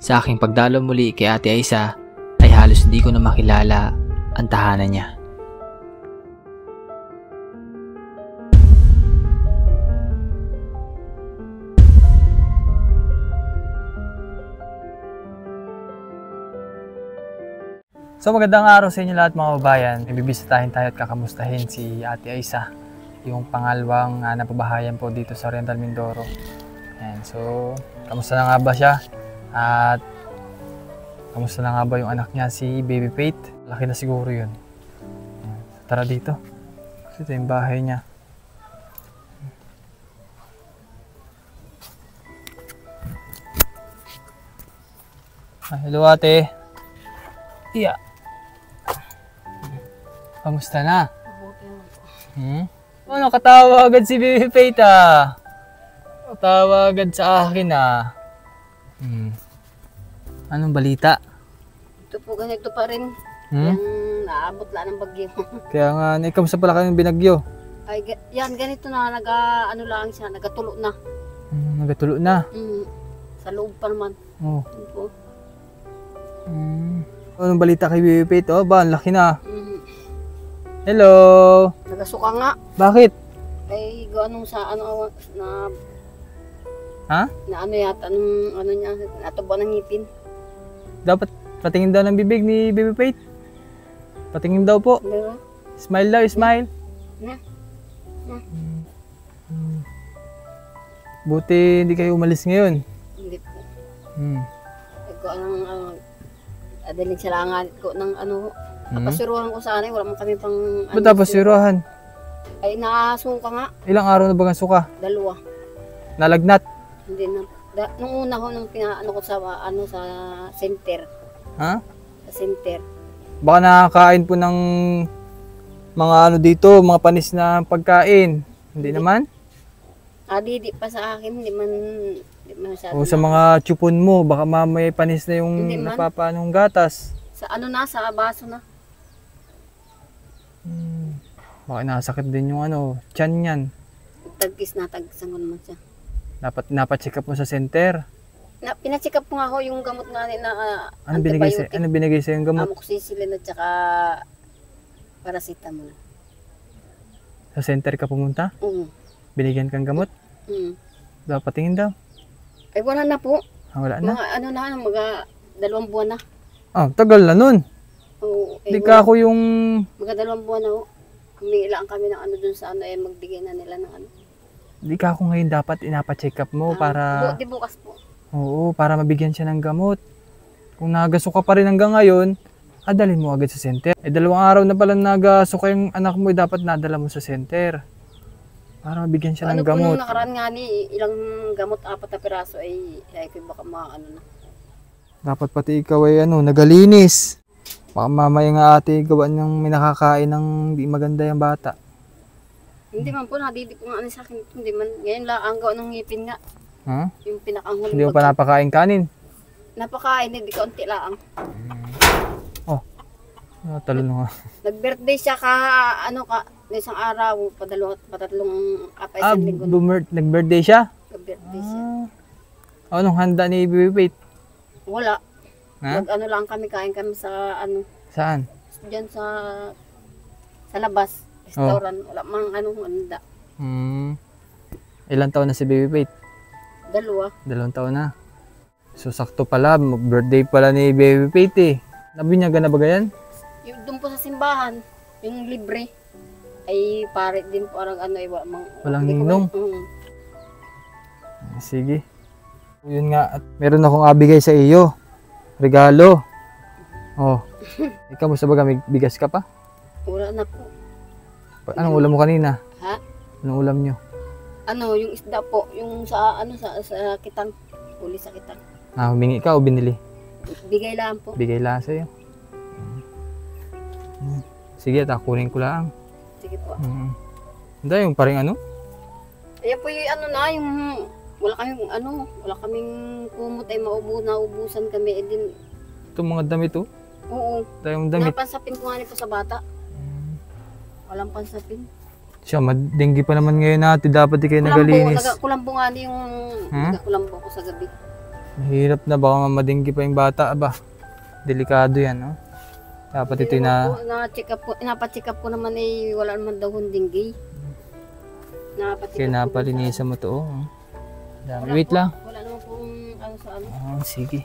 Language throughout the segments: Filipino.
Sa aking pagdalo muli kay Ate Aiza ay halos di ko na makilala ang tahanan niya. So magandang araw sa inyo lahat mga babayan. Bibisitahin tayo at kakamustahin si Ate Aiza, yung pangalawang napabahayan po dito sa Oriental Mindoro. Ayan, so kamusta na nga ba siya? At kamusta na nga ba yung anak niya si Baby Faith? Laki na siguro yun. Ayan, so tara dito. Kasi ito yung bahay niya. Hello ate. Iya. Kamusta na? Ano, katawa agad si Baby Faith ah. Katawa agad sa akin ah. Anong balita? Ito po, ganito pa rin. Yung naabot lang ng bagyo. Kaya nga, kamusta pala kayong binagyo? Ay, yan, ganito na, ano lang siya, nagatulo na. Nagatulo na? Sa loob pa naman. Oh. Yun po. Anong balita kay Baby Faith? Oh, ba, ang laki na. Hello! Nagasuka nga. Bakit? Ay, anong sa, ano, na, Ha? na ano yata, ano niya, natubo ng ngipin. Dapat patingin daw ng bibig ni Baby Faith. Patingin daw po. Diba? Smile daw, smile. Na. Buti hindi kayo umalis ngayon. Hindi po. Ay, ko, adalin sila nga ko ng ano, napasuruhan ko sana, wala man kami pang, Ba't tapos siruhan? Ay, nakasuka nga, Ilang araw na ba ang suka? 2. Nalagnat? Hindi na. Nung una ko, nung pinaano ko sa, sa center. Ha? Sa center. Baka nakakain po ng mga ano dito, mga panis na pagkain. Hindi naman? Di pa sa akin, hindi man masyado. O sa mga tsupon mo, baka mamay panis na yung Hindi man. napapanong gatas. Sa ano na, sa baso na. Baka nasakit din yung ano, tiyan yan. Tagkis na, tagsan ko naman siya. Dapat napacheck up mo sa center. Pinacheck up ko nga ho yung gamot nga na Ano binigay sa yung gamot? Amoxicillin at saka paracetamol. Sa center ka pumunta? Binigyan kang gamot? Dapat patingin daw. Ay, wala na po. Wala na? Mga ano na, mga 2 buwan na. Tagal na nun. Oo. Hindi ka ako yung... Mga 2 buwan na ho. Kumiilaan kami ng ano dun sa ano, magbigay na nila ng ano. Hindi ka ako ngayon dapat inapa-check up mo para... Di bukas po. Oo, para mabigyan siya ng gamot. Kung nagasuka pa rin hanggang ngayon, adalhin mo agad sa center. 2 araw na pala nagasuka yung anak mo, dapat nadala mo sa center. Para mabigyan siya ng gamot. Ano po nung nakaraan nga ni, ilang gamot, 4 na piraso ay ko baka ano na. Dapat pati ikaw ay nagalinis. Baka mamaya nga ate gawa niyang may nakakain ng di maganda yung bata. Hindi man po, nadidi po nga sa akin. Hindi man, ngayon lang ang gawa ng ngipin nga. Ha? Yung pinakanghuling. Hindi mo pa napakain kanin? Napakain, hindi kaunti lang. Talon nga. Nag-birthday siya isang araw, patatlong isang linggo. Nag-birthday siya? Nag-birthday siya. Anong handa ni Baby Faith? Wala. Ha? Nag-ano lang kami, kain kami sa Saan? diyan sa labas. Restaurant. Wala mang handa. Ilang taon na si Baby Faith? 2. 2 taon na. So sakto pala, birthday pala ni Baby Faith eh. Nabinyagan na ba yan? Yung doon po sa simbahan, yung libre, ay pare din po parang walang ninong? Sige. Yun nga, at meron akong abigay sa iyo. Regalo. Ikaw mo sa baga, may bigas ka pa? Wala na po. Anong ulam mo kanina? Ha? Anong ulam nyo? Yung isda po, yung sa kitang, huli sa kitang. Humingi ka o binili? Bigay lang po. Bigay lang sa'yo. Sige, kunin ko lang. Sige po. Hindi, yung paring ano? Ayan po yung wala kaming kumot ay naubusan kami. Itong mga damit oh. Oo. Tayong damit. Napansapin ko nga nito sa bata. Walang pansapin. Siya, madenggi pa naman ngayon natin. Dapat di kayo nagalinis. Kulambo nga yung kulambo ko sa gabi. Mahirap na, baka mamadinggi pa yung bata ba. Delikado yan, no? Dapat ito na... Inapacheck up ko naman eh, wala naman daw hundinggi. Kaya napalinisan mo to, oh. Dami. Wait lang. Wala naman pong ano sa ano. Oh, sige.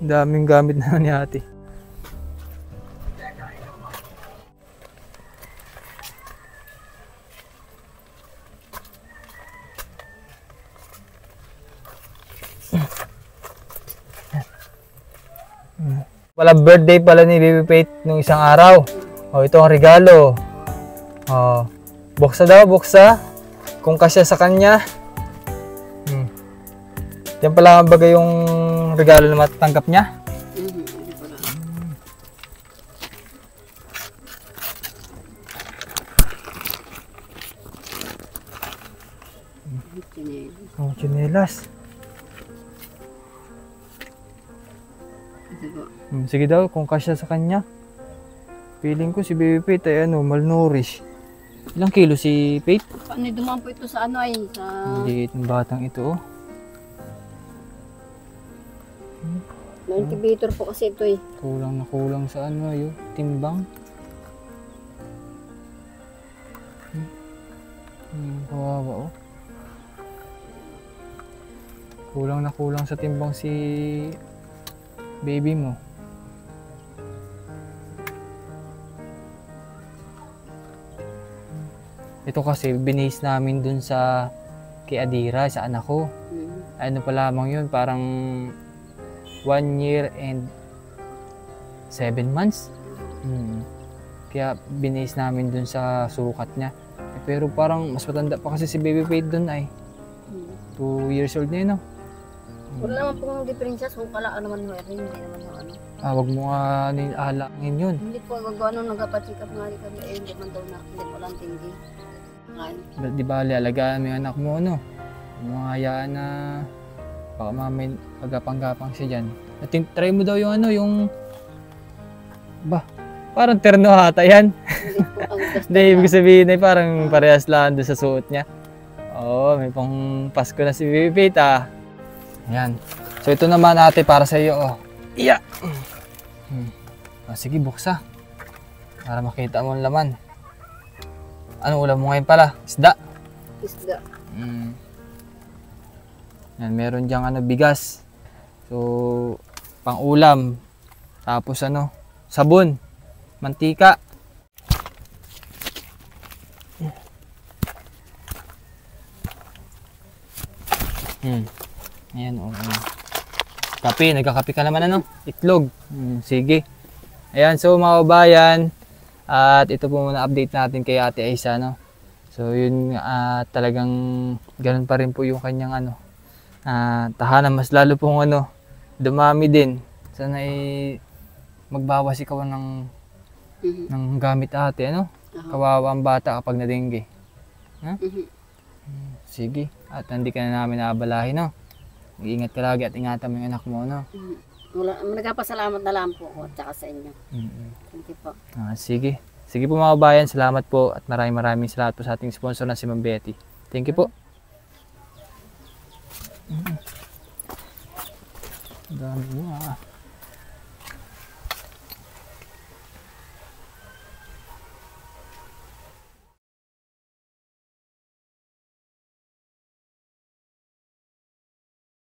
Ang daming gamit na ni ate. Wala birthday pala ni Baby Faith nung isang araw. Oh, ito ang regalo. Oh, buksa daw, buksa. Kung kasya sa kanya. Yan pala ang bagay yung regalo na matatanggap niya. Oh, tsinelas. Sige daw, kung kasya sa kanya. Feeling ko si Baby Faith ay malnourished. Ilang kilo si Faith? Paano dumaan po ito sa ano ay? Sa... Liit ng batang ito, oh. Na-incubator po kasi ito eh. Kulang na kulang sa ano yun, timbang. Kawawa, oh. Kulang na kulang sa timbang si baby mo. Ito kasi binase namin dun sa kay Adira, sa anak ko. Ano pa lamang yun, parang 1 year and 7 months. Kaya binase namin dun sa sukat niya. Pero parang mas matanda pa kasi si Baby Faith dun ay. 2 years old na yun, no? Wala naman pong diferensya, so kalaan naman mo rin, hindi naman mo ano. Wag mo nga alangin yun. Hindi po, ano, nagpa-check up nga rin kami, hindi man daw na, hindi walang tinggi. Di ba, alagaan mo yung anak mo, no? Mga hayaan na baka mamay pagapang-gapang siya dyan. Try mo daw yung ano, yung... Ba, parang terno hata yan. Hindi, ibig sabihin ay parang parehas lang doon sa suot niya. Oo, may pang Pasko na si Baby Faith, ah. Ayan. So ito naman ate para sa iyo, oh. Iya! Sige, buksa. Para makita mo ang laman. Ano ulam mo ngayon pala? Isda? Isda. Yan, meron diyang ano, bigas. So, pang ulam. Tapos ano, sabon. Mantika. Ayan, oh. Kape, nagkakape ka naman ano? Itlog. Sige. Ayan, so mga kabayan, at ito po muna update natin kay Ate Aisa, no? So yun, talagang ganun pa rin po yung kanyang ano, tahanan. Mas lalo pong ano, dumami din. Sana magbawas ikaw ng gamit ate, ano? Kawawa ang bata kapag nadengge. Sige, at hindi ka na namin naabalahin, no? Mag-ingat ka lagi at ingatan mo yung anak mo, no? Nagpapasalamat na lang po ako at saka sa inyo. Thank you po. Sige. Sige po mga kabayan, salamat po at maraming salamat po sa ating sponsor na si Ma'am Betty. Thank you po. Dami mo,